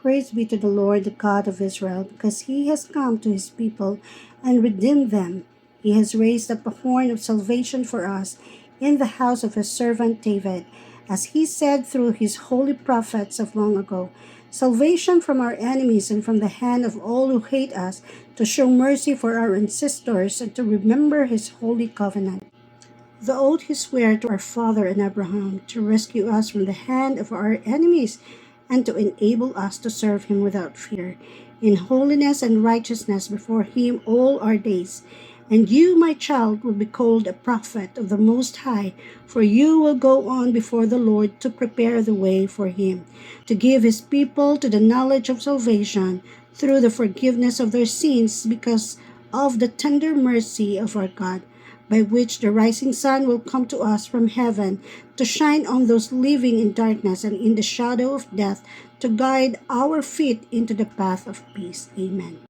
Praise be to the Lord, the God of Israel, because he has come to his people and redeemed them. He has raised up a horn of salvation for us in the house of his servant David, as he said through his holy prophets of long ago, salvation from our enemies and from the hand of all who hate us, to show mercy for our ancestors and to remember his holy covenant. The oath he swore to our father and Abraham, to rescue us from the hand of our enemies and to enable us to serve him without fear, in holiness and righteousness before him all our days. And you, my child, will be called a prophet of the Most High, for you will go on before the Lord to prepare the way for him, to give his people to the knowledge of salvation through the forgiveness of their sins, because of the tender mercy of our God, by which the rising sun will come to us from heaven, to shine on those living in darkness and in the shadow of death, to guide our feet into the path of peace. Amen.